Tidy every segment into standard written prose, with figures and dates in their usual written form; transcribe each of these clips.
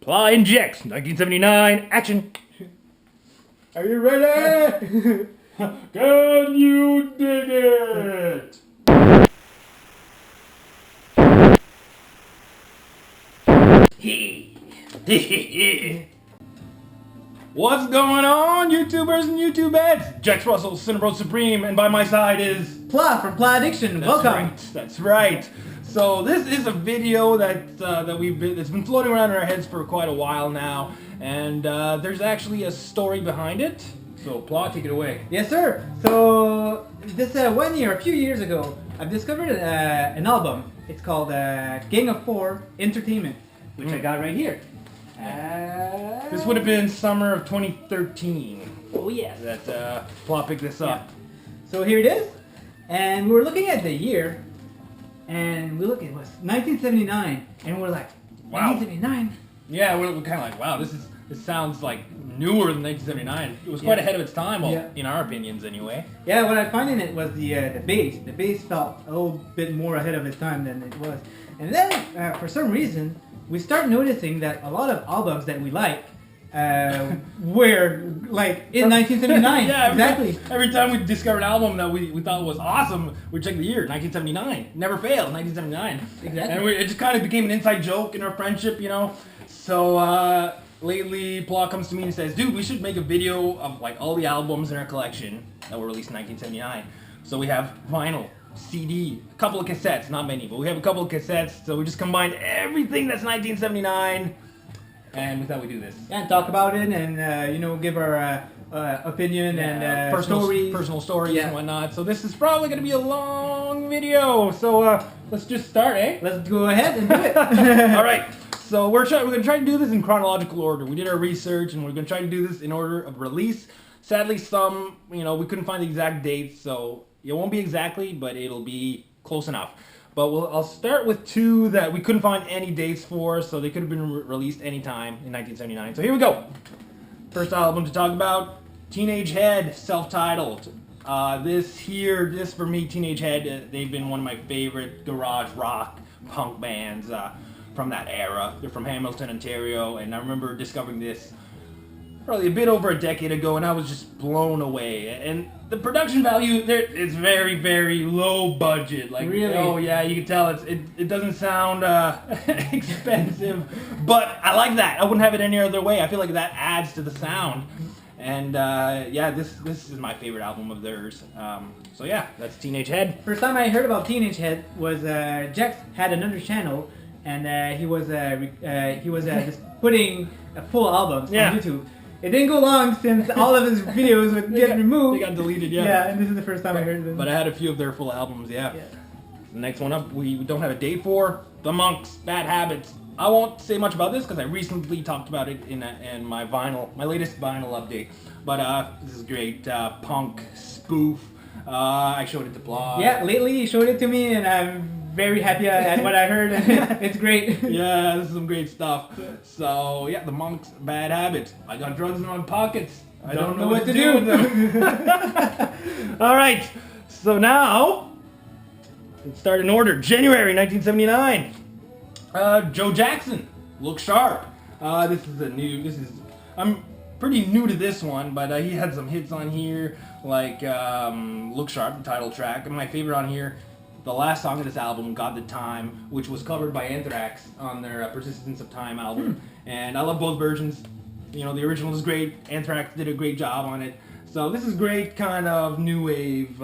PLA Jex, 1979, action. Are you ready? Can you dig it? What's going on, YouTubers and YouTubettes? Jex Russell, Cinnabro Supreme, and by my side is Pla from Pla Addiction. Welcome. Right, that's right. So this is a video that's been floating around in our heads for quite a while now, and there's actually a story behind it. So Pla, take it away. Yes, sir. So this a few years ago, I've discovered an album. It's called Gang of Four Entertainment, which I got right here. This would have been summer of 2013. Oh yeah. That Pla picked this up. Yeah. So here it is, and we're looking at the year, and we look at it was 1979, and we're like, wow. 1979. Yeah, we're kind of like, wow, this sounds like newer than 1979. It was quite ahead of its time, in our opinions, anyway. Yeah, what I find in it was the bass. The bass felt a little bit more ahead of its time than it was, and then for some reason we start noticing that a lot of albums that we like were like in 1979. Yeah, exactly. Every time we discover an album that we thought was awesome, we check the year, 1979. Never failed, 1979. Exactly. And it just kind of became an inside joke in our friendship, you know. So lately, Pla comes to me and says, "Dude, we should make a video of like all the albums in our collection that were released in 1979." So we have vinyl, CD, a couple of cassettes, not many, but we have a couple of cassettes. So we just combined everything that's 1979, and we thought we'd do this. And talk about it, and give our opinion and personal stories and whatnot. So this is probably going to be a long video. So let's just start, eh? Let's go ahead and do it. All right. So we're going to try to do this in chronological order. We did our research, and we're going to try to do this in order of release. Sadly, some, we couldn't find the exact dates, so it won't be exactly, but it'll be close enough. But I'll start with two that we couldn't find any dates for, so they could have been released anytime in 1979. So here we go. First album to talk about, Teenage Head, self-titled. This for me, Teenage Head, they've been one of my favorite garage rock punk bands from that era. They're from Hamilton, Ontario, and I remember discovering this probably a bit over a decade ago, and I was just blown away. And the production value there is very, very low budget. Like, really? Oh yeah, you can tell it doesn't sound expensive, but I like that. I wouldn't have it any other way. I feel like that adds to the sound. And this is my favorite album of theirs. So yeah, that's Teenage Head. First time I heard about Teenage Head was Jex had another channel, and he was just putting full albums on YouTube. It didn't go long since all of his videos would get removed. They got deleted, yeah. Yeah, and this is the first time I heard of them. But I had a few of their full albums, yeah. The next one up, we don't have a date for, The Monks, Bad Habits. I won't say much about this because I recently talked about it in my latest vinyl update. But this is great punk spoof. I showed it to Pla. Yeah, lately he showed it to me, and I'm very happy at what I heard. It's great. Yeah, this is some great stuff. So yeah, The Monks, Bad Habits. I got drugs in my pockets. I don't know what to do with them. All right, so now let's start in order. January 1979. Joe Jackson, Look Sharp. I'm pretty new to this one, but he had some hits on here, like Look Sharp, the title track, and my favorite on here, the last song of this album, Got the Time, which was covered by Anthrax on their Persistence of Time album. And I love both versions. The original is great. Anthrax did a great job on it. So this is great kind of new wave,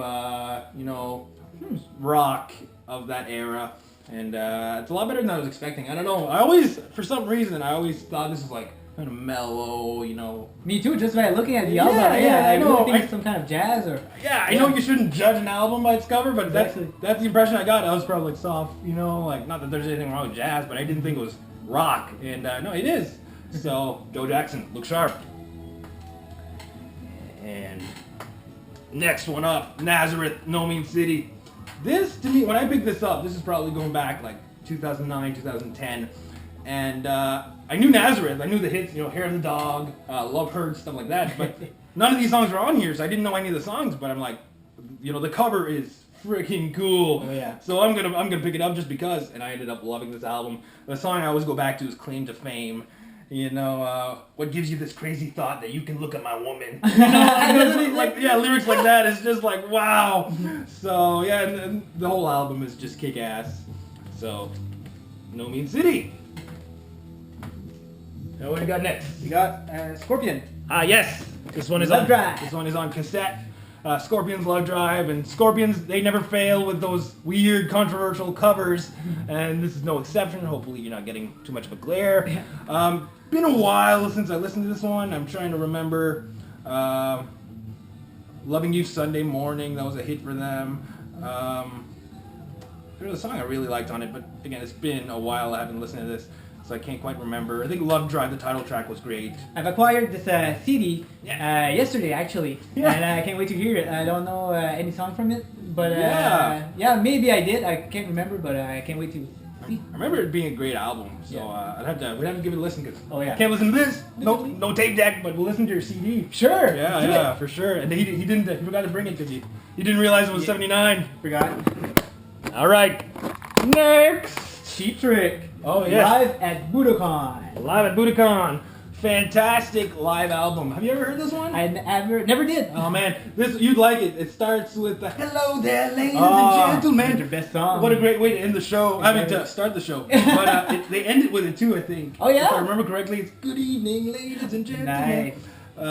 rock of that era. And it's a lot better than I was expecting. I don't know. For some reason, I always thought this was like kind of mellow, Me too, just by looking at the album. Yeah, I really think it's some kind of jazz or... Yeah, I know you shouldn't judge an album by its cover, but that's the impression I got. I was probably like soft, like not that there's anything wrong with jazz, but I didn't think it was rock. And no, it is. So, Joe Jackson, Look Sharp. And next one up, Nazareth, No Mean City. This, to me, when I picked this up, this is probably going back like 2009, 2010. And I knew Nazareth. I knew the hits, Hair of the Dog, Love Hurts, stuff like that. But none of these songs were on here, so I didn't know any of the songs. But I'm like, the cover is freaking cool. Oh, yeah. So I'm gonna pick it up just because, and I ended up loving this album. The song I always go back to is Claim to Fame. You know, what gives you this crazy thought that you can look at my woman? You know, like lyrics like that is just like wow. So yeah, and the whole album is just kick ass. So, No Mean City. Now what do you got next? We got Scorpion. Ah yes, this one is Love on Drive. This one is on cassette. Scorpions Love Drive, and Scorpions, they never fail with those weird, controversial covers, and this is no exception. Hopefully you're not getting too much of a glare. Been a while since I listened to this one. I'm trying to remember. Loving You Sunday Morning, that was a hit for them. There was a song I really liked on it, but again, it's been a while I haven't listened to this, so I can't quite remember. I think Love Drive, the title track, was great. I've acquired this CD yesterday, actually, and I can't wait to hear it. I don't know any song from it, but yeah, maybe I did. I can't remember, but I can't wait to see. I remember it being a great album, so we'd have to give it a listen, because I can't listen to this. No tape deck, but we'll listen to your CD. Sure. Yeah, for sure. And he forgot to bring it because he didn't realize it was 79. Forgot. All right, next. Cheap Trick. Oh yeah. Live at Budokan. Live at Budokan. Fantastic live album. Have you ever heard this one? I never did. Oh man, you'd like it. It starts with "Hello there, ladies and gentlemen." Your best song. What a great way to end the show. I mean, to start the show. But they end it with it too, I think. Oh yeah. If I remember correctly, it's "Good evening, ladies and gentlemen." Nice. They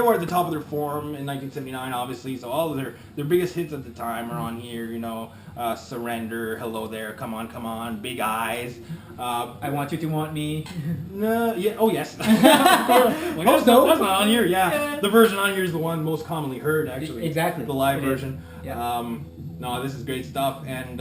were at the top of their form in 1979, obviously. So all of their biggest hits at the time are on here. You know, "Surrender," "Hello There," "Come On, Come On," "Big Eyes." I Want You to Want Me. No, yeah, oh yes. Well, that's not on here. Yeah, the version on here is the one most commonly heard, actually. Exactly. The live version. Yeah. No, this is great stuff, and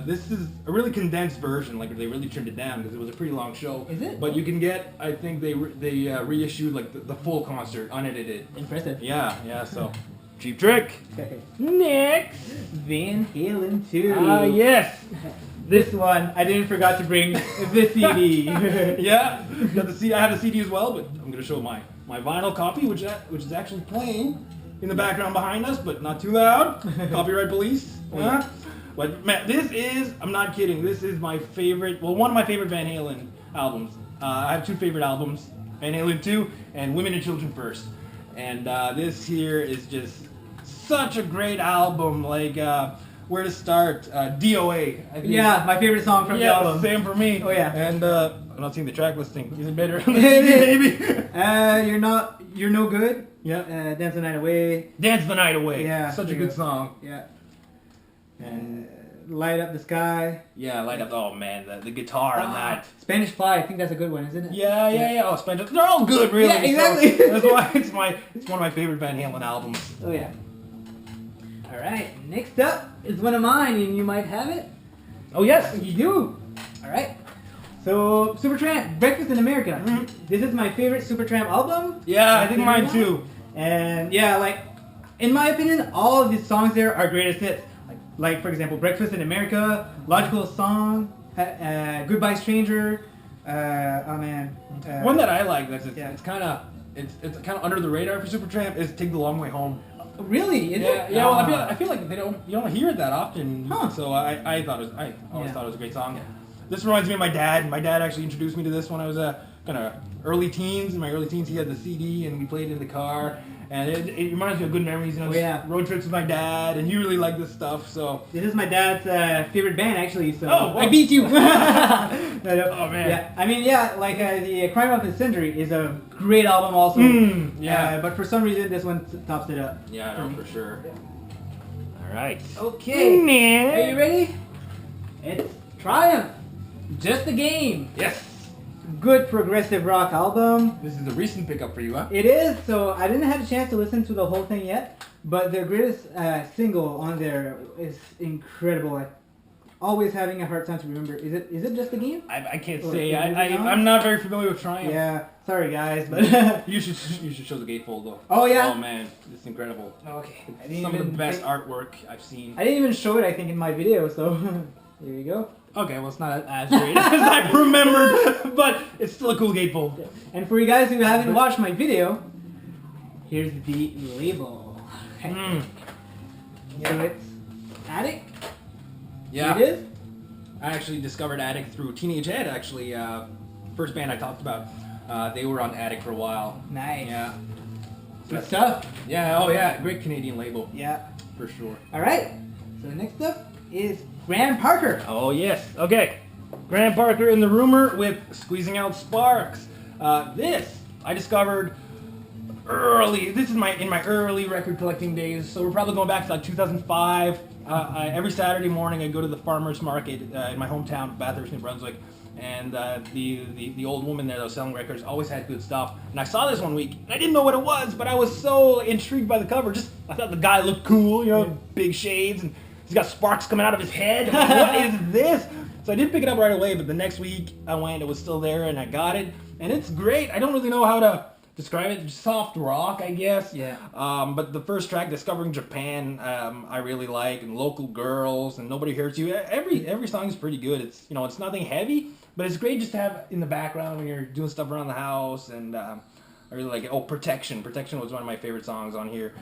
this is a really condensed version. Like they really trimmed it down because it was a pretty long show. Is it? But you can get, I think they reissued like the full concert, unedited. Impressive. Yeah. So, Cheap Trick. Okay. Next. Van Halen 2. Yes. This one, I didn't forgot to bring the CD. Yeah, got the CD. I have the CD as well, but I'm gonna show my vinyl copy, which is actually playing in the background behind us, but not too loud. Copyright police. Yeah. But man, I'm not kidding. This is my favorite. Well, one of my favorite Van Halen albums. I have two favorite albums: Van Halen 2 and Women and Children First. And this here is just such a great album. Like. Where to start? DOA. I think. Yeah, my favorite song from the album. Same for me. Oh yeah. And I'm not seeing the track listing. Is it better? Maybe. You're no good. Yeah. Dance the Night Away. Dance the Night Away. Yeah. Such a good song. Yeah. And Light Up the Sky. Yeah, Light Up. Oh man, the guitar on that. Spanish Fly. I think that's a good one, isn't it? Yeah. Oh, Spanish. They're all good, really. Yeah, exactly. So that's why it's one of my favorite Van Halen albums. Oh yeah. All right. Next up is one of mine, and you might have it. Oh yes, you do. All right. So Supertramp, Breakfast in America. Mm-hmm. This is my favorite Supertramp album. Yeah, I think mine too. And yeah, like in my opinion, all of these songs there are greatest hits. Like for example, Breakfast in America, Logical Song, Goodbye Stranger. Oh man. One that I like it's kind of under the radar for Supertramp is Take the Long Way Home. Really? Is it? Yeah. Well, I feel like you don't hear it that often. Huh. So I always thought it was a great song. Yeah. This reminds me of my dad. My dad actually introduced me to this when I was kind of early teens. In my early teens, he had the CD and we played it in the car. And it reminds me of good memories, you know, road trips with my dad, and he really liked this stuff, so. This is my dad's favorite band, actually, so. Oh, I beat you! Oh, man. Yeah, I mean, like the Crime of the Century is a great album also. Yeah. But for some reason, this one tops it up. Yeah, I know, for sure. All right. Okay. Are you ready? It's Triumph. Just a Game. Yes. Good progressive rock album. This is a recent pickup for you, huh? It is. So I didn't have a chance to listen to the whole thing yet, but their greatest single on there is incredible. Like, always having a hard time to remember. Is it Just a Game? I can't say. I'm not very familiar with Triumph. Yeah. Sorry guys, but you should show the gatefold though. Oh yeah. Oh man, it's incredible. Okay. It's some of the best artwork I've seen. I didn't even show it. I think in my video. So here you go. Okay, well it's not as great as I remembered, but it's still a cool gatefold. And for you guys who haven't watched my video, here's the label. So it's Attic. Yeah. It is. I actually discovered Attic through Teenage Ed. Actually, first band I talked about. They were on Attic for a while. Nice. Yeah. Good stuff. Yeah. Oh yeah. Great Canadian label. Yeah. For sure. All right. So the next up is Graham Parker. Oh yes. Okay. Graham Parker in the Rumor with Squeezing Out Sparks. This I discovered early. This is in my early record collecting days. So we're probably going back to like 2005. Every Saturday morning I go to the farmers market in my hometown, Bathurst, New Brunswick, and the old woman there that was selling records always had good stuff. And I saw this one week, and I didn't know what it was, but I was so intrigued by the cover. I thought the guy looked cool, big shades, and he's got sparks coming out of his head. I'm like, what is this? So I didn't pick it up right away, but the next week I went, it was still there, and I got it, and it's great. I don't really know how to describe it. Soft rock, I guess. Yeah. But the first track, Discovering Japan, I really like, and Local Girls, and Nobody Hurts You. Every song is pretty good. It's it's nothing heavy, but it's great just to have in the background when you're doing stuff around the house, and I really like it. Oh, Protection. Protection was one of my favorite songs on here.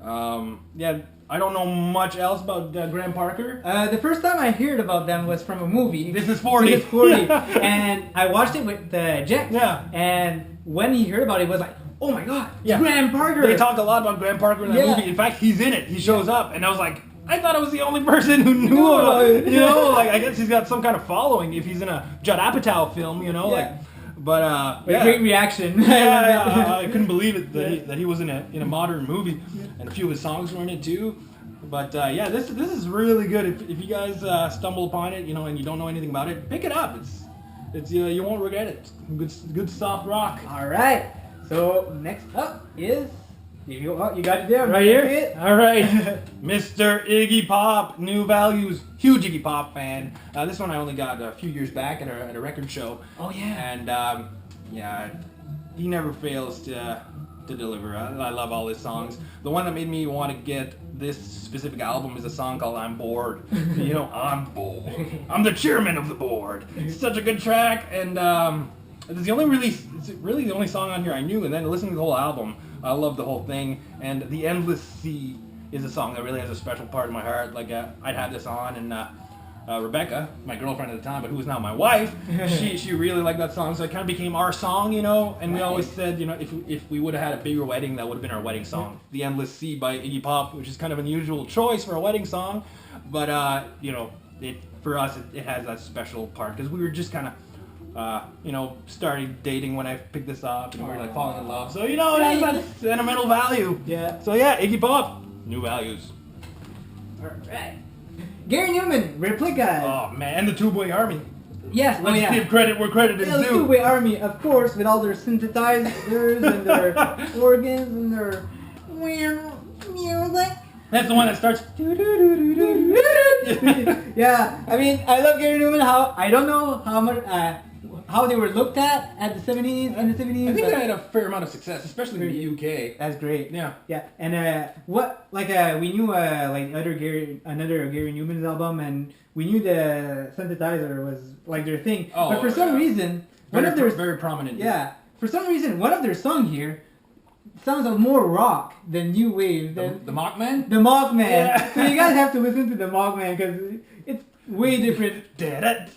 Yeah, I don't know much else about Graham Parker. The first time I heard about them was from a movie. This is 40. This is 40. And I watched it with Jex. Yeah. And when he heard about it, he was like, oh my god, it's Yeah. Graham Parker. They talked a lot about Graham Parker in that Yeah. movie. In fact, he's in it. He shows up, and I was like, I thought I was the only person who knew No. about it. Like I guess he's got some kind of following if he's in a Judd Apatow film, Yeah. But With great reaction. yeah, I couldn't believe it that he was in a modern movie, and a few of his songs were in it too. But yeah, this is really good. If you guys stumble upon it, and you don't know anything about it, pick it up. It's you won't regret it. Good soft rock. All right. So next up is you got it there Right here? All right. Mr. Iggy Pop, New Values. Huge Iggy Pop fan. This one I only got a few years back at a record show. Oh yeah. And yeah, he never fails to deliver. I love all his songs. The one that made me want to get this specific album is a song called I'm Bored. I'm bored. I'm the chairman of the board. It's such a good track, and it's really the only song on here I knew, and then listening to the whole album, I love the whole thing. And The Endless Sea is a song that really has a special part in my heart. Like I'd have this on, and Rebecca, my girlfriend at the time, but who is now my wife, she really liked that song, so it kind of became our song, and we always said, if we would have had a bigger wedding, that would have been our wedding song. The Endless Sea by Iggy Pop, which is kind of an unusual choice for a wedding song, but for us it has that special part, because we were just kind of started dating when I picked this up, and we were like falling in love, so it has that sentimental value. Yeah. So yeah, Iggy Pop, New Values. All right. Gary Newman, Replica. Oh man, and the Two-Boy Army. Yes. Let's give credit where credit is Yeah, the due. Two-Way Army, of course, with all their synthesizers and their organs and their weird music. That's the one that starts. Yeah, I mean, I love Gary Newman. I don't know how they were looked at the 70s, in the 70s. I think but they had a fair amount of success, especially in the UK. that's great. Yeah. Yeah, and we knew another Gary Newman's album, and we knew the synthesizer was like their thing. Oh, but for some reason, very prominent. Yeah, for some reason, one of their songs here sounds more rock than new wave. The Mockman? The Mothman. Yeah. So you guys have to listen to the Mothman because it's way different. But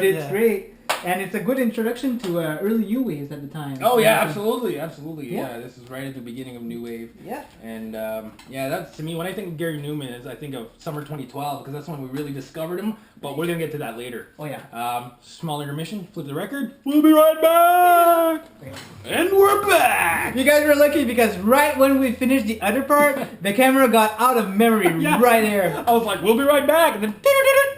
it's great. And it's a good introduction to early new waves at the time. Oh yeah, absolutely. Yeah. Yeah, this is right at the beginning of new wave. Yeah. And that's, to me, when I think of Gary Newman, I think of summer 2012, because that's when we really discovered him. But we're gonna get to that later. Oh yeah. Small intermission. Flip the record. We'll be right back. And we're back. You guys were lucky because right when we finished the other part, the camera got out of memory right there. I was like, we'll be right back, and then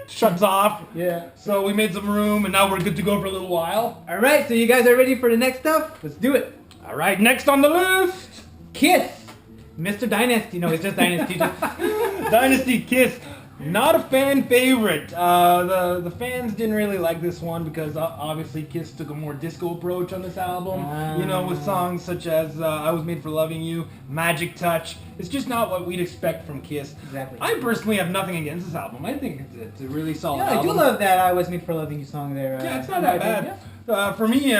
shuts off. Yeah. So we made some room, and now we're good to go for a little while. All right, so you guys are ready for the next stuff? Let's do it. All right, next on the list, Kiss. Mr. Dynasty. No, it's just Dynasty. Dynasty Kiss. Not a fan favorite. The fans didn't really like this one because obviously Kiss took a more disco approach on this album. With songs such as I Was Made for Loving You, Magic Touch. It's just not what we'd expect from Kiss. Exactly. I personally have nothing against this album. I think it's a really solid album. I do love that I Was Made for Loving You song there. Yeah, it's not that bad. For me,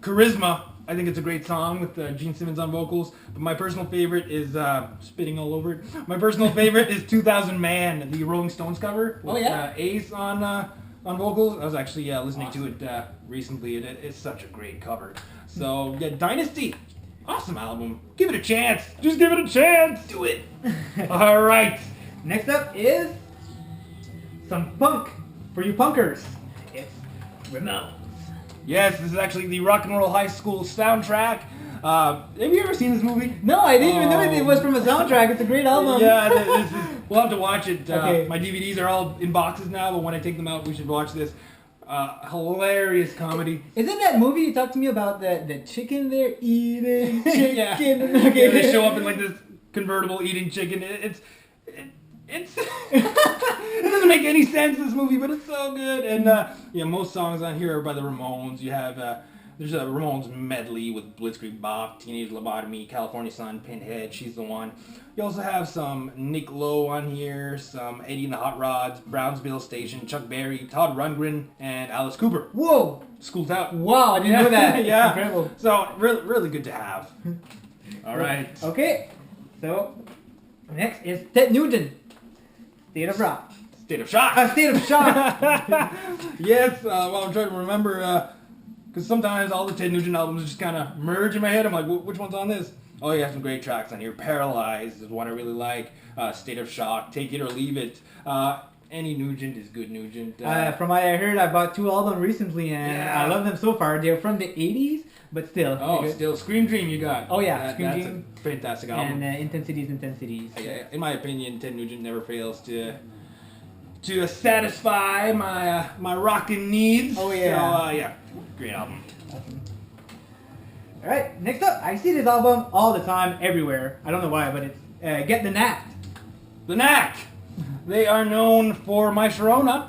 Charisma, I think it's a great song with Gene Simmons on vocals. But my personal favorite is, spitting all over it, my personal favorite is 2000 Man, the Rolling Stones cover. With, Ace on on vocals. I was actually listening to it recently. It's such a great cover. So yeah, Dynasty, awesome album. Give it a chance. Just give it a chance. Do it. All right. Next up is some punk for you punkers. It's Ramones. Yes, this is actually the Rock and Roll High School soundtrack. Have you ever seen this movie? No, I didn't even know it was from a soundtrack. It's a great album. Yeah, we'll have to watch it. Okay. My DVDs are all in boxes now, but when I take them out, we should watch this. Hilarious comedy. Isn't that movie you talked to me about the chicken there eating chicken? Yeah. Okay. Yeah, they show up in like this convertible eating chicken. It's it doesn't make any sense, this movie, but it's so good. And yeah, most songs on here are by the Ramones. You have there's a Ramones medley with Blitzkrieg Bop, Teenage Lobotomy, California Sun, Pinhead, She's the One. You also have some Nick Lowe on here, some Eddie and the Hot Rods, Brownsville Station, Chuck Berry, Todd Rundgren, and Alice Cooper. Whoa! School's Out. Wow, I didn't know that. Yeah. Incredible. So really good to have. All right. Okay, so next is Ted Nugent, State of Rock. State of Shock. State of Shock. Yes. Well, I'm trying to remember because sometimes all the Ted Nugent albums just kind of merge in my head. I'm like, which one's on this? Oh, you have some great tracks on here. Paralyzed is one I really like. State of Shock, Take It or Leave It. Any Nugent is good Nugent. From what I heard, I bought 2 albums recently, and Yeah. I love them so far. They're from the 80s, but still. Oh, they're good. still Scream Dream you got. Oh, yeah, That's Scream Dream. a fantastic album. And Intensities. Yeah, in my opinion, Ted Nugent never fails to satisfy my rockin' needs. Oh, yeah. So yeah, great album. Alright, next up, I see this album all the time, everywhere. I don't know why, but it's Get the Knack. The Knack. They are known for My Sharona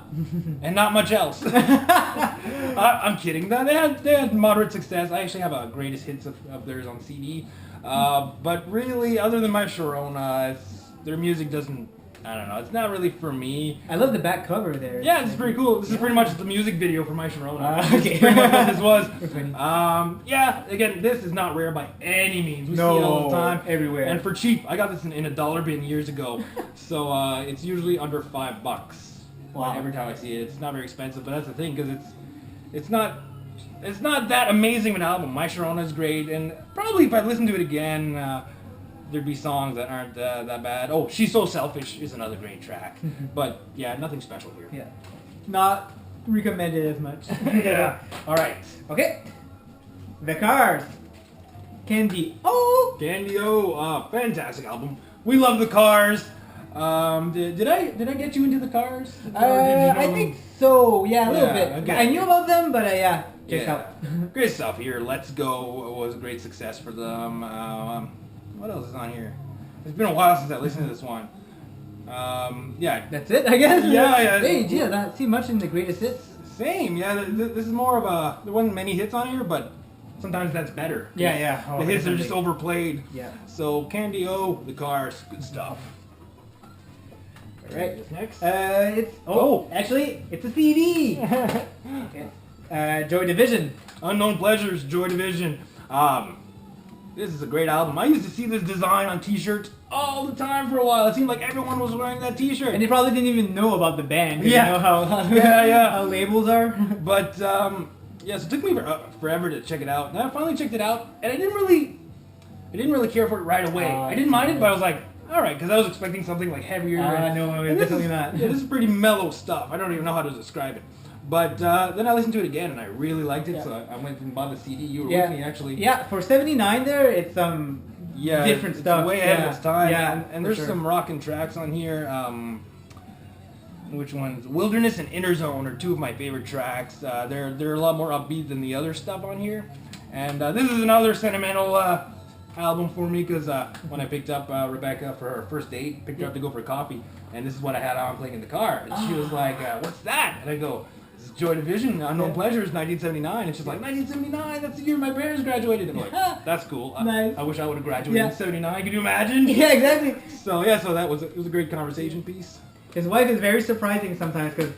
and not much else. I'm kidding. They had moderate success. I actually have a greatest hits of theirs on CD. But really, other than My Sharona, their music doesn't. I don't know. It's not really for me. I love the back cover there. Yeah, this is pretty cool. This is pretty much the music video for My Sharona. Okay. This is pretty much what this was. That's funny. Yeah, again, this is not rare by any means. We No, see it all the time. everywhere. And for cheap. I got this in a dollar bin years ago. So it's usually under $5. Wow. Every time I see it. It's not very expensive, but that's the thing, because it's not that amazing of an album. My Sharona is great, and probably if I listen to it again, there'd be songs that aren't that bad. Oh, She's So Selfish is another great track. But yeah, nothing special here. Yeah. Not recommended as much. Yeah. All right. Okay. The Cars. Candy. Oh! Candy O, fantastic album. We love the Cars. Did I get you into the Cars? Or did you know I them? think so. Yeah, a little Yeah, bit. okay. I knew about them, but yeah. Check Yeah. out. Great stuff here. Let's Go was a great success for them. What else is on here? It's been a while since I listened to this one. Yeah. That's it, I guess. Yeah. Hey, gee, I don't see much in the greatest hits. Same. Yeah. This is more of there wasn't many hits on here, but sometimes that's better. Yeah. The hits are just overplayed. Yeah. So Candy O, the Cars, good stuff. All right. What's next? Actually, it's a CD. Okay. Joy Division. Unknown Pleasures, Joy Division. This is a great album. I used to see this design on T-shirts all the time for a while. It seemed like everyone was wearing that T-shirt. And they probably didn't even know about the band. 'Cause Yeah. You know how Yeah. how labels are. But yeah, so it took me forever to check it out. And I finally checked it out, and I didn't really care for it right away. I didn't mind it, but I was like, all right, because I was expecting something like heavier. No, and this definitely is- not. Yeah, this is pretty mellow stuff. I don't even know how to describe it. But then I listened to it again, and I really liked it, Yeah. so I went and bought the CD. You were Yeah. with me, actually. Yeah, for 79 there, it's Yeah, different it's stuff. way ahead of its time. Yeah, and for there's sure. some rockin' tracks on here. Which ones? Wilderness and Inner Zone are two of my favorite tracks. They're a lot more upbeat than the other stuff on here. And this is another sentimental album for me because when I picked up Rebecca for her first date, picked her up to go for coffee, and this is what I had on playing in the car. And she was like, "What's that?" And I go, "This is Joy Division, Unknown Pleasures, 1979." And she's like, "1979? That's the year my parents graduated." I'm like, "That's cool. Nice. I wish I would have graduated Yeah. in '79. Can you imagine?" Yeah, exactly. So yeah, so it was a great conversation piece. His wife is very surprising sometimes because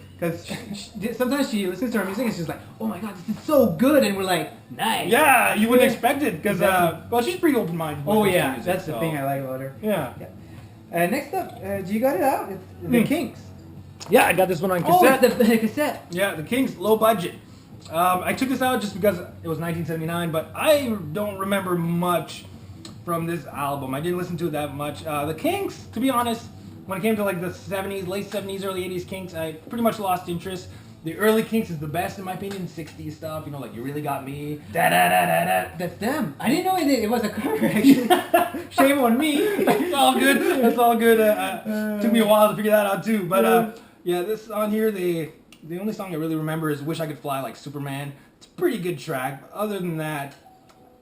sometimes she listens to our music and she's like, "Oh my god, this is so good," and we're like, "Nice." Yeah, you wouldn't expect it because Exactly. well, she's pretty open-minded. when Oh it comes to yeah, music, that's the so- thing I like about her. Yeah. Next up, you got it out. It's The Kinks. Yeah, I got this one on Oh, cassette. it's the cassette. Yeah, the Kinks, low budget. I took this out just because it was 1979, but I don't remember much from this album. I didn't listen to it that much. The Kinks, to be honest, when it came to like the 70s, late 70s, early 80s Kinks, I pretty much lost interest. The early Kinks is the best in my opinion. 60s stuff, you know, like You Really Got Me. Da da da da da. That's them. I didn't know it was a cover actually. Shame on me. It's all good. It's all good. Took me a while to figure that out too. But yeah, this on here, the only song I really remember is Wish I Could Fly Like Superman. It's a pretty good track. But other than that,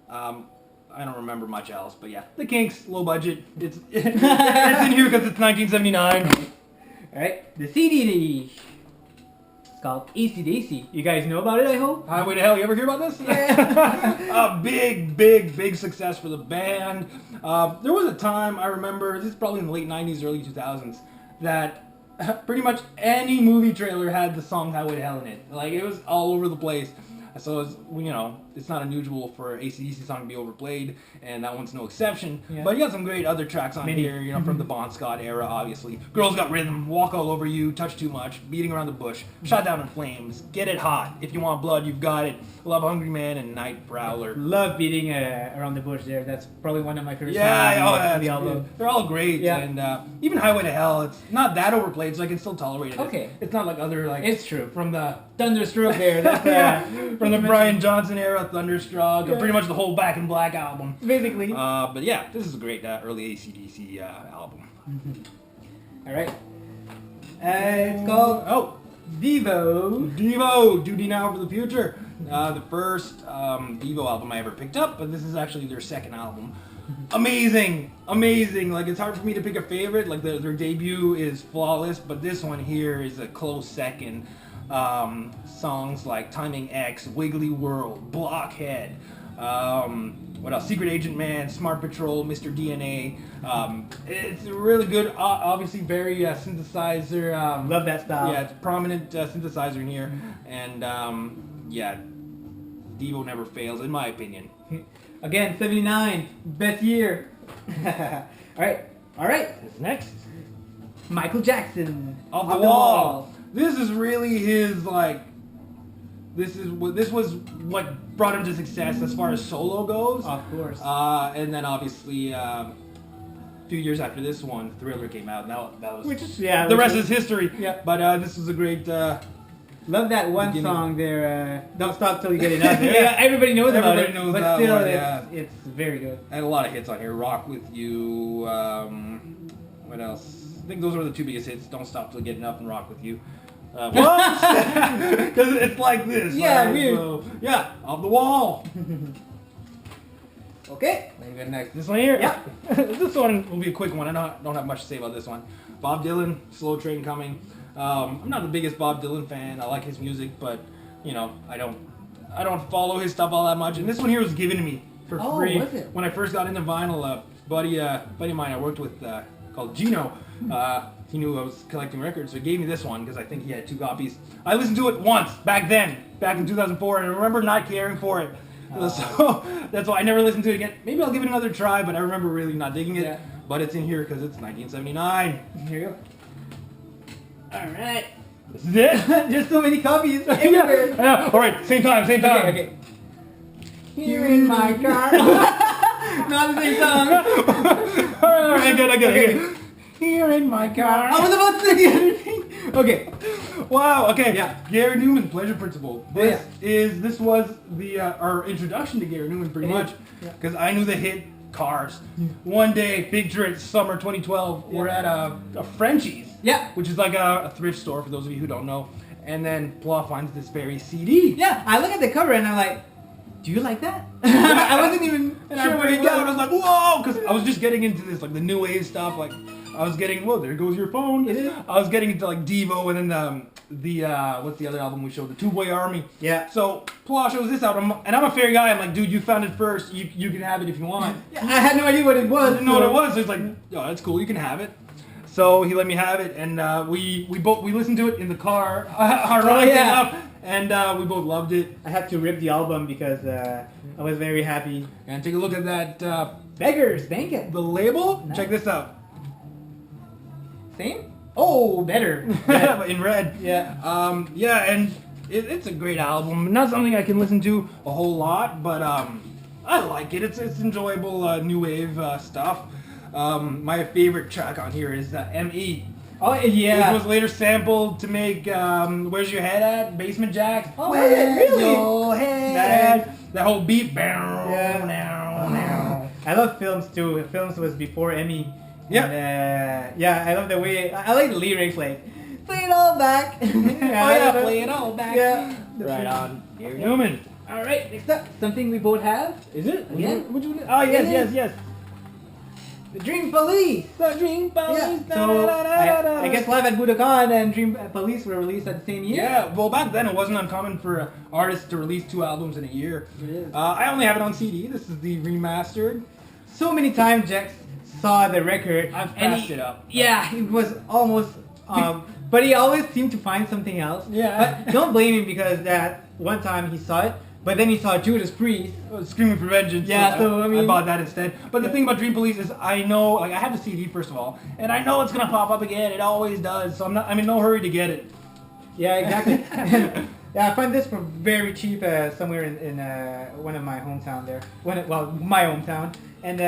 I don't remember much else. But yeah, the Kinks, low budget. It's it's in here because it's 1979. Alright, the CD. It's called AC/DC. You guys know about it, I hope? Highway to Hell, you ever hear about this? Yeah. A big success for the band. There was a time, I remember, this is probably in the late 90s, early 2000s, that pretty much any movie trailer had the song Highway to Hell in it. Like, it was all over the place. So, it's, you know, it's not unusual for AC/DC song to be overplayed, and that one's no exception. Yeah. But you got some great other tracks on here, you know, from the Bon Scott era, obviously. Girls Got Rhythm, Walk All Over You, Touch Too Much, Beating Around the Bush, Shot Down in Flames, Get It Hot, If You Want Blood, You've Got It, Love Hungry Man, and Night Prowler. Love beating around the bush there. That's probably one of my favorite Yeah, songs on the album. they're all great, Yeah. and even Highway to Hell, it's not that overplayed, so I can still tolerate it. Okay. It's not like other, like... It's true. From the... Thunderstroke there. That's, yeah, from the Brian Johnson era, Thunderstruck, Yeah. pretty much the whole Back in Black album. Basically. But yeah, this is a great early AC/DC album. Alright. It's called Oh, Devo, Duty Now for the Future. The first Devo album I ever picked up, but this is actually their second album. Amazing. Like, it's hard for me to pick a favorite. Like, their debut is flawless, but this one here is a close second. Songs like Timing X, Wiggly World, Blockhead, what else? Secret Agent Man, Smart Patrol, Mr. DNA. It's really good, obviously very synthesizer. Love that style. Yeah, it's prominent synthesizer in here, and yeah, Devo never fails in my opinion. Again, 79. Best year. Alright. What's next? Michael Jackson. Off the Wall. This is really his, like, this was what brought him to success as far as solo goes. Of course. And then obviously a few years after this one, Thriller came out. Now that was the rest is history. Yeah. But this was a great. Love that one beginning. song there. Don't stop till you get enough. Yeah, everybody knows about it. knows but that still, one, yeah. it's very good. I had a lot of hits on here. Rock with You. What else? I think those were the two biggest hits. Don't Stop Till You Get Enough and Rock with You. What? Because it's like this. Yeah, right? weird. So, yeah, Off the Wall. Okay. Then we got next. This one here? Yeah. This one will be a quick one. I don't have much to say about this one. Bob Dylan, Slow Train Coming. I'm not the biggest Bob Dylan fan. I like his music, but, you know, I don't follow his stuff all that much. And this one here was given to me for free. Was it? When I first got into vinyl. A buddy of mine I worked with called Gino, he knew I was collecting records, so he gave me this one because I think he had 2 copies. I listened to it once, back in 2004, and I remember not caring for it. So that's why I never listened to it again. Maybe I'll give it another try, but I remember really not digging it. Yeah. But it's in here because it's 1979. Here you go. Alright. This is it. There's so many copies. Yeah. All right, same time. Okay. Here in my car. Not the same song. All right, I get it. Here in my car. I was about to say the other thing. Okay. Wow. Okay. Yeah. Gary Newman, Pleasure Principle. Yeah. This was the our introduction to Gary Newman, pretty It much, is. Yeah. because I knew the hit Cars. One day, big trip, summer 2012. We're at a Frenchie's. Yeah. Which is like a thrift store for those of you who don't know. And then Pla finds this very CD. Yeah, I look at the cover and I'm like, do you like that? I wasn't even And sure I what it freaked out. I was. was like, whoa! Because I was just getting into this, like the new wave stuff. Like, I was getting, whoa, there goes your phone. It is. I was getting into like Devo and then the what's the other album we showed? The Two Boy Army. Yeah. So Pla shows this out, and I'm a fair guy. I'm like, dude, you found it first. You can have it if you want. Yeah, I had no idea what it was. I didn't know what it was. So he's like, oh, that's cool. You can have it. So he let me have it, and we listened to it in the car. Our ride came up, and we both loved it. I had to rip the album because I was very happy. And take a look at that Beggars, thank it. the label. Nice. Check this out. Same? Oh, better. But in red. Yeah. Yeah, and it's a great album. Not something I can listen to a whole lot, but I like it. It's enjoyable new wave stuff. My favorite track on here is M.E. Oh, yeah. Which was later sampled to make Where's Your Head At? Basement Jacks. Oh, Where's really? your head? That whole beat. Yeah. Now. I love Films too. Films was before Emmy. Yeah. And, yeah, I love the way. I like the lyrics like, play it all back. Play it all back. Yeah. Right on. Gary Newman. All right, next up, something we both have. Is it? Yeah. Would you? Oh, yes. The Dream Police. The Dream Police. Yeah. So I guess Live at Budokan and Dream Police were released at the same year. Yeah, well back then it wasn't uncommon for artists to release 2 albums in a year. It is. I only have it on CD. This is the remastered. So many times Jex saw the record. I've and passed it up. Yeah, it was almost. But he always seemed to find something else. Yeah. But don't blame him because that one time he saw it, but then he saw Judas Priest. Screaming for Vengeance. Yeah, so I mean, I bought that instead. But the thing about Dream Police is I know, like I have the CD first of all, and I know it's gonna pop up again. It always does. So I'm in no hurry to get it. Yeah, exactly. Yeah, I found this for very cheap somewhere in one of my hometown there. My hometown. And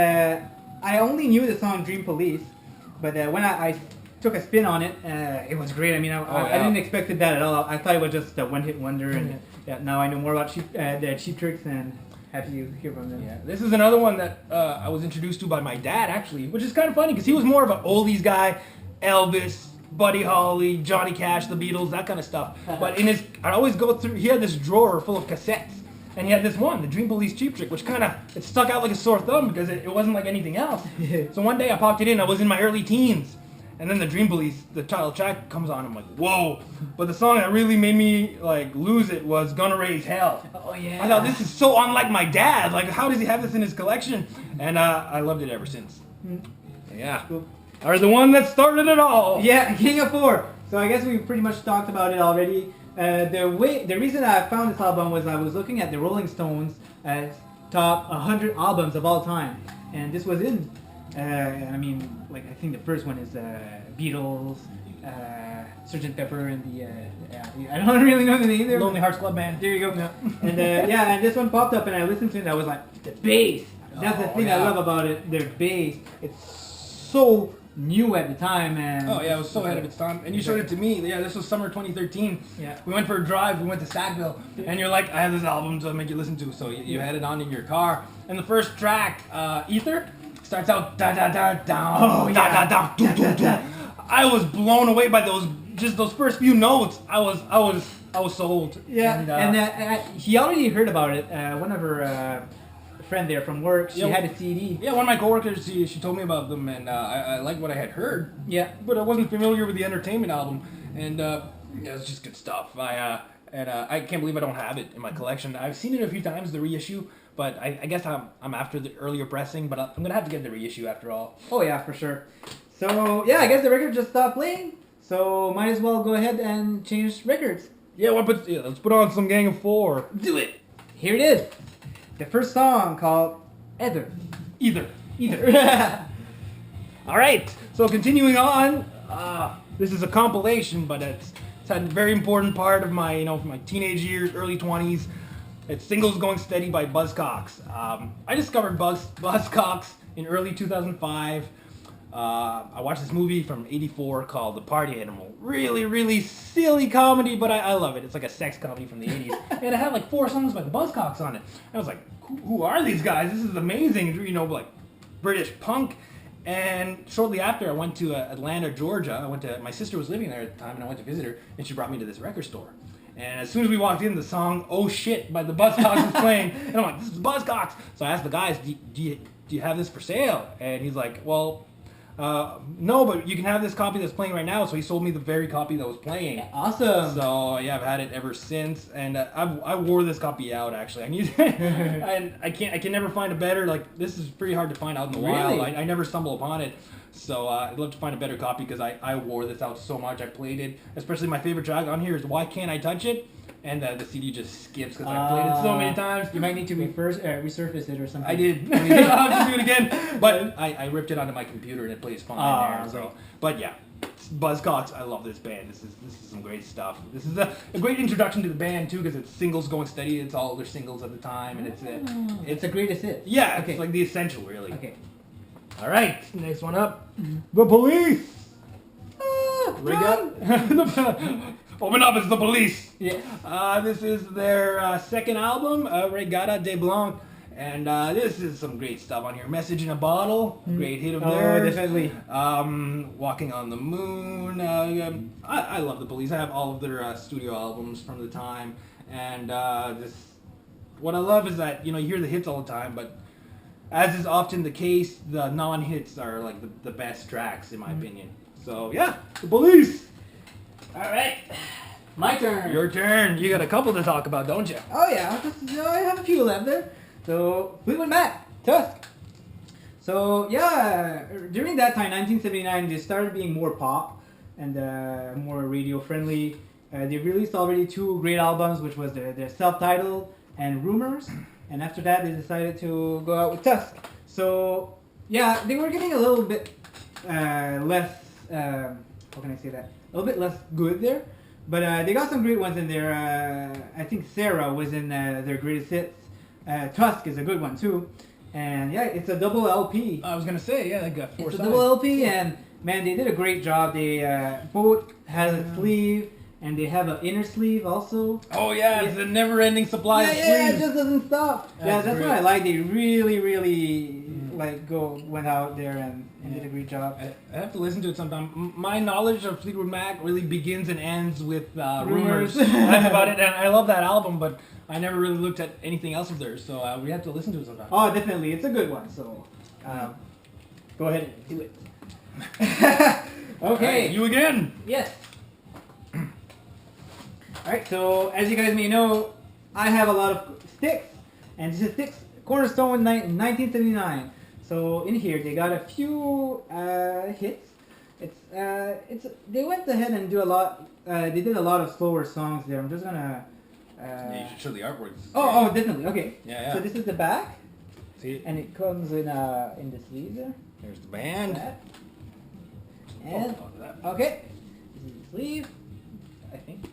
I only knew the song Dream Police, but when I took a spin on it, it was great. I mean, I didn't expect it that at all. I thought it was just a one-hit wonder, and now I know more about the Cheap Tricks and have you hear from them. Yeah, this is another one that I was introduced to by my dad actually, which is kind of funny because he was more of an oldies guy, Elvis, Buddy Holly, Johnny Cash, the Beatles, that kind of stuff. But I'd always go through. He had this drawer full of cassettes. And he had this one, the Dream Police Cheap Trick, which it stuck out like a sore thumb because it wasn't like anything else. So one day I popped it in, I was in my early teens. And then the Dream Police, the title track comes on, I'm like, whoa. But the song that really made me like lose it was Gonna Raise Hell. Oh yeah. I thought this is so unlike my dad. Like how does he have this in his collection? And I loved it ever since. Yeah. Or the one that started it all. Yeah, King of Four. So I guess we pretty much talked about it already. The reason I found this album was I was looking at the Rolling Stones top 100 albums of all time, and this was in. I mean, like I think the first one is Beatles, Sgt. Pepper, and I don't really know the name there. Lonely Hearts Club Band. There you go. And and this one popped up, and I listened to it, and I was like, the bass. That's the thing I love about it. Their bass. It's so new at the time, and oh yeah, it was so ahead of its time. And you showed it to me. Yeah, this was summer 2013. Yeah, we went for a drive. We went to Sackville, and you're like, I have this album to make you listen to. So you had it on in your car. And the first track, Ether, starts out da da da da da da da do do do. I was blown away by those first few notes. I was sold. Yeah, and he already heard about it. One of her friend there from work, she had a CD. Yeah, one of my coworkers, she told me about them, and I liked what I had heard. Yeah, but I wasn't familiar with the Entertainment album, and it's just good stuff. I can't believe I don't have it in my collection. I've seen it a few times, the reissue, but I guess I'm after the earlier pressing, but I'm gonna have to get the reissue after all. Oh yeah, for sure. So yeah, I guess the record just stopped playing, so might as well go ahead and change records. Yeah, let's put on some Gang of Four. Do it. Here it is. The first song called Either. All right. So continuing on, this is a compilation, but it's had a very important part of my my teenage years, early 20s. It's Singles Going Steady by Buzzcocks. I discovered Buzzcocks in early 2005. I watched this movie from '84 called The Party Animal. Really, really silly comedy, but I love it. It's like a sex comedy from the '80s, and it had like 4 songs by the Buzzcocks on it. And I was like, who are these guys? This is amazing. Like British punk. And shortly after, I went to Atlanta, Georgia. My sister was living there at the time, and I went to visit her, and she brought me to this record store. And as soon as we walked in, the song "Oh Shit" by the Buzzcocks was playing, and I'm like, "This is Buzzcocks." So I asked the guys, "Do you have this for sale?" And he's like, "Well, no, but you can have this copy that's playing right now." So he sold me the very copy that was playing. Awesome. So yeah, I've had it ever since, and I wore this copy out actually. I need, and I can never find a better. Like this is pretty hard to find out in the wild. I never stumble upon it. So I'd love to find a better copy because I wore this out so much. I played it, especially my favorite track on here is "Why Can't I Touch It." And the CD just skips because I played it so many times. You might need to resurface it or something. I did. I'll have to do it again. But I ripped it onto my computer and it plays fine there. So, but yeah, Buzzcocks. I love this band. This is some great stuff. This is a great introduction to the band too, because it's singles going steady. It's all their singles at the time, and It's the greatest hit. yeah, Okay. it's like the essential, really. Okay. All right, next one up, The Police. Rig up. Open up, it's The Police. Yeah. This is their second album, Regata de Blanc. And this is some great stuff on here. Message in a Bottle, great hit of theirs. Definitely. Walking on the Moon. I love The Police. I have all of their studio albums from the time. And what I love is that, you hear the hits all the time, but as is often the case, the non-hits are like the best tracks, in my opinion. So, yeah, The Police. All right. My turn. Your turn. You got a couple to talk about, don't you? Oh yeah, I have a few left there. So Fleetwood Mac, Tusk. So yeah, during that time, 1979, they started being more pop and more radio friendly. They released already 2 great albums, which was their self-titled and Rumors. And after that, they decided to go out with Tusk. So yeah, they were getting a little bit less. How can I say that? A little bit less good there. But they got some great ones in there. I think Sarah was in their greatest hits. Tusk is a good one too. And yeah, it's a double LP. I was going to say, yeah, they got 4 It's a sides. double LP, and man, they did a great job. They both has a sleeve, and they have an inner sleeve also. Oh yeah, it's a never-ending supply of Yeah, it sleeves. just doesn't stop. That's That's great. what I like. They really went out there and did a great job. I have to listen to it sometime. My knowledge of Fleetwood Mac really begins and ends with Rumors. Rumors. That's about it, and I love that album, but I never really looked at anything else of theirs, so we have to listen to it sometime. Oh, definitely, it's a good one. So, go ahead and do it. Okay. Hey, you again. Yes. Alright, so as you guys may know, I have a lot of sticks, and this is Sticks Cornerstone 1979. So in here they got a few hits. They went ahead and do a lot. They did a lot of slower songs there. I'm just gonna. Yeah, you should show the artwork. Oh, definitely. Okay. Yeah. So this is the back, See, and it comes in the sleeve there. there's the band. That. And that. okay, this is the sleeve. I think.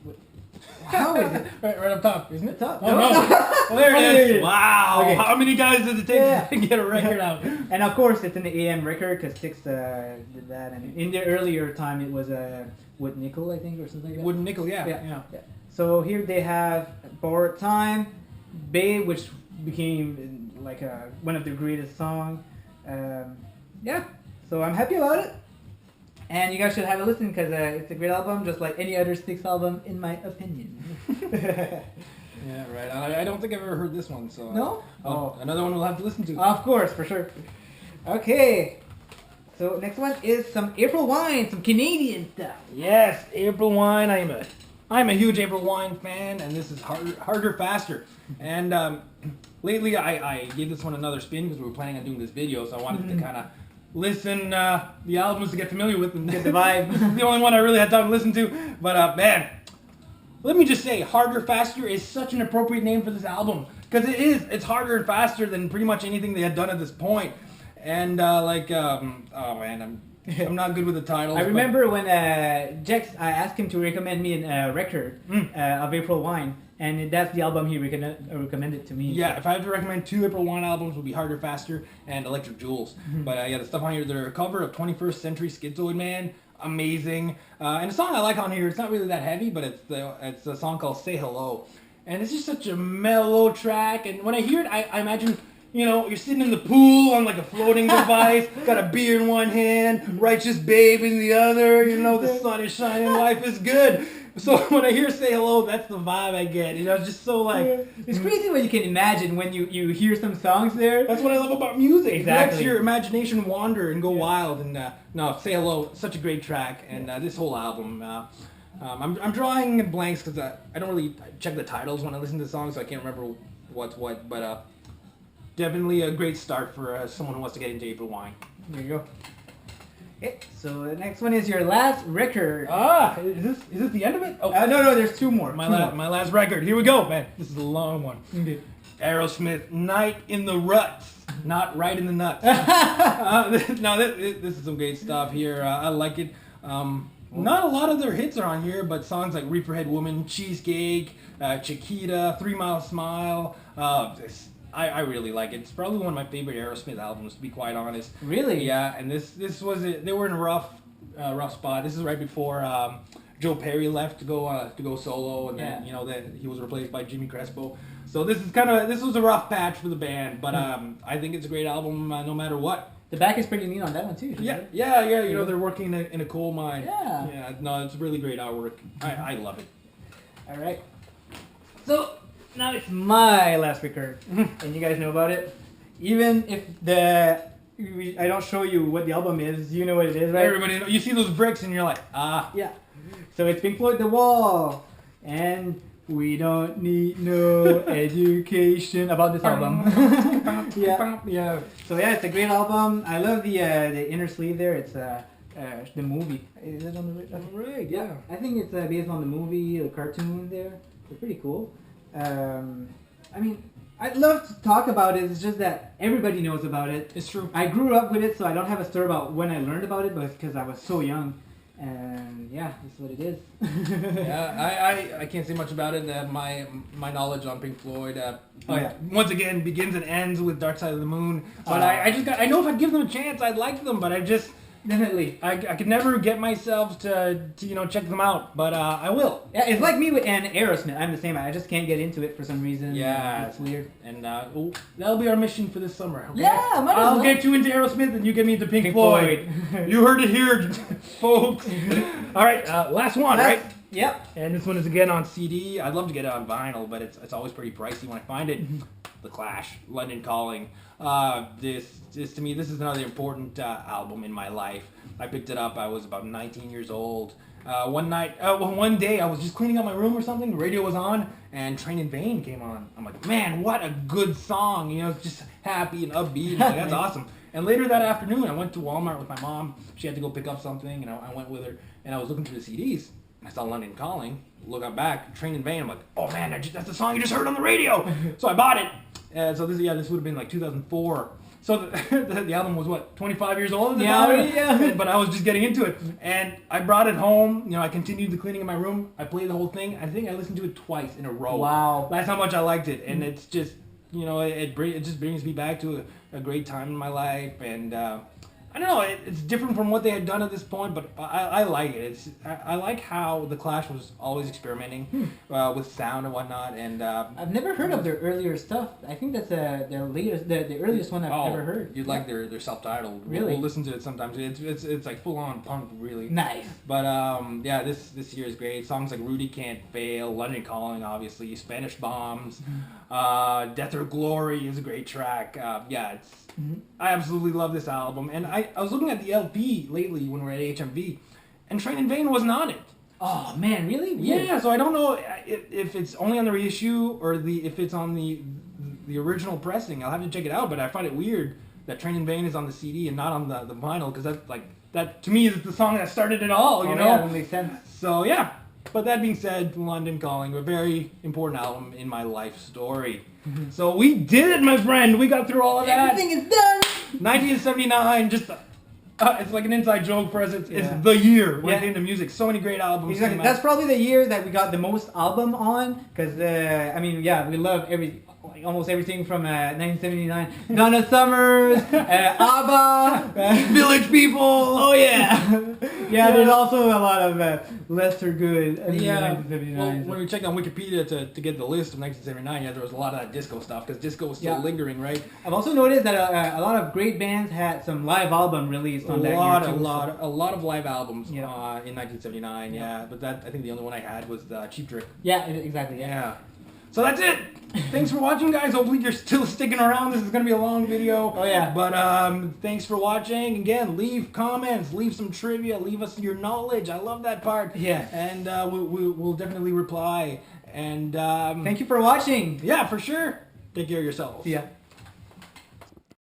How is it? Right up top, isn't it? Top? Oh, no. No. Well, there Oh, it there it is. is. Wow. Okay. How many guys does it take Yeah. to get a record out? And of course, it's an AM record because Styx did that. And in the earlier time, it was wood nickel, I think, or something like that. Wooden nickel, yeah. So here they have Borrowed Time, Babe, which became like one of their greatest songs. Yeah, so I'm happy about it. And you guys should have a listen because it's a great album, just like any other Styx album, in my opinion. Yeah, right. I don't think I've ever heard this one, so... No? Oh. Another one we'll have to listen to. Of course, for sure. Okay. So next one is some April Wine, some Canadian stuff. Yes, April Wine. I'm a huge April Wine fan, and this is harder, faster. And lately, I gave this one another spin because we were planning on doing this video, so I wanted to kind of listen the albums to get familiar with and get the vibe. This is the only one I really had time to listen to. But man, let me just say, Harder, Faster is such an appropriate name for this album because it's harder and faster than pretty much anything they had done at this point. And oh man, I'm not good with the titles. I remember when Jex, I asked him to recommend me a record of April Wine, and that's the album he recommended to me. Yeah, so. if I had to recommend 2 April Wine albums, would be Harder, Faster, and Electric Jewels. But yeah, the stuff on here, they're a cover of 21st Century Schizoid Man, amazing. And the song I like on here, it's not really that heavy, but it's a song called Say Hello. And it's just such a mellow track, and when I hear it, I imagine... You know, you're sitting in the pool on like a floating device, got a beer in one hand, righteous babe in the other, you know, the sun is shining, life is good. So when I hear Say Hello, that's the vibe I get. You know, it's just so like... It's crazy what you can imagine when you hear some songs there. That's what I love about music. Exactly. It lets your imagination wander and go wild. And no, Say Hello, such a great track. And this whole album, I'm drawing blanks because I don't really check the titles when I listen to the songs, so I can't remember what's what. But definitely a great start for someone who wants to get into April Wine. There you go. Okay, so the next one is your last record. Is this the end of it? Oh, No, there's 2 more. my last record. Here we go, man. This is a long one. Okay. Aerosmith, Night in the Ruts, not Right in the Nuts. No, this is some great stuff here. I like it. Not a lot of their hits are on here, but songs like Reeferhead Woman, Cheesecake, Chiquita, 3 Mile Smile. I really like it. It's probably one of my favorite Aerosmith albums, to be quite honest. Really? Yeah, and this was it. They were in a rough spot. This is right before Joe Perry left to go solo, and then then he was replaced by Jimmy Crespo. So this was a rough patch for the band, but I think it's a great album no matter what. The back is pretty neat on that one too. Yeah. You know, they're working in a coal mine. Yeah. No, it's really great artwork. I love it. All right. So now it's my last record, and you guys know about it. Even if I don't show you what the album is, you know what it is, right? Everybody, you see those bricks, and you're like, ah. Yeah. So it's Pink Floyd, The Wall, and we don't need no education about this album. Yeah. So yeah, it's a great album. I love the inner sleeve there. It's the movie. Is it on the Right. Yeah. I think it's based on the movie, the cartoon there. It's pretty cool. I mean, I'd love to talk about it. It's just that everybody knows about it. It's true. I grew up with it, so I don't have a story about when I learned about it, but because I was so young. And yeah, that's what it is. Yeah, I can't say much about it. My knowledge on Pink Floyd, once again, begins and ends with Dark Side of the Moon. But I know if I'd give them a chance, I'd like them. But I could never get myself to check them out. But I will. Yeah, it's like me with Aerosmith. I'm the same. I just can't get into it for some reason. Yeah, it's weird. And that'll be our mission for this summer. Okay? Yeah, I'll get you into Aerosmith, and you get me into Pink Floyd. You heard it here, folks. All right, last one, right? Yep. And this one is again on CD. I'd love to get it on vinyl, but it's always pretty pricey when I find it. The Clash, London Calling. This to me, this is another important album in my life. I picked it up. I was about 19 years old. One day I was just cleaning up my room or something. The radio was on, and Train in Vain came on. I'm like, man, what a good song! You know, it's just happy and upbeat. Like, that's awesome. And later that afternoon, I went to Walmart with my mom. She had to go pick up something, and I went with her. And I was looking through the CDs. I saw London Calling. Look up back, Train in Vain. I'm like, oh man, that's the song you just heard on the radio. So I bought it. So this would have been like 2004. So the album was what, 25 years old at the time? Yeah. But I was just getting into it, and I brought it home. You know, I continued the cleaning in my room. I played the whole thing. I think I listened to it twice in a row. Wow. That's how much I liked it, and it's just, it just brings me back to a great time in my life, and I don't know, it's different from what they had done at this point, but I like it. I like how the Clash was always experimenting with sound and whatnot. And I've never heard of their earlier stuff. I think that's their latest, the earliest one I've ever heard. You'd like their self-titled. Really? We'll listen to it sometimes. It's like full-on punk, really. Nice. But yeah, this year is great. Songs like Rudy Can't Fail, London Calling, obviously, Spanish Bombs, Death or Glory is a great track. I absolutely love this album. And I was looking at the LP lately when we were at HMV, and Train in Vain wasn't on it. Oh man, really? Weird. Yeah, so I don't know if it's only on the reissue or if it's on the original pressing. I'll have to check it out, but I find it weird that Train in Vain is on the CD and not on the vinyl, because that to me is the song that started it all, you know? Yeah, that makes sense. So yeah. But that being said, London Calling, a very important album in my life story. So we did it, my friend. We got through all of that. Everything is done. 1979, just it's like an inside joke for us. It's the year when it came to music. So many great albums. Exactly. That's probably the year that we got the most album on, because we love almost everything from 1979. Donna Summers, ABBA, Village People. Oh yeah. Yeah, there's also a lot of lesser good in 1979. Well, when we checked on Wikipedia to get the list of 1979, there was a lot of that disco stuff, because disco was still lingering, right? I've also noticed that a lot of great bands had some live album released on that year too. A lot of live albums in 1979. Yeah, but I think the only one I had was Cheap Trick. Yeah, exactly. Yeah. So that's it. Thanks for watching, guys. Hopefully you're still sticking around. This is going to be a long video. Oh, yeah. But thanks for watching. Again, leave comments, leave some trivia, leave us your knowledge. I love that part. Yeah. And we'll definitely reply. And thank you for watching. Yeah, for sure. Take care of yourselves. See ya.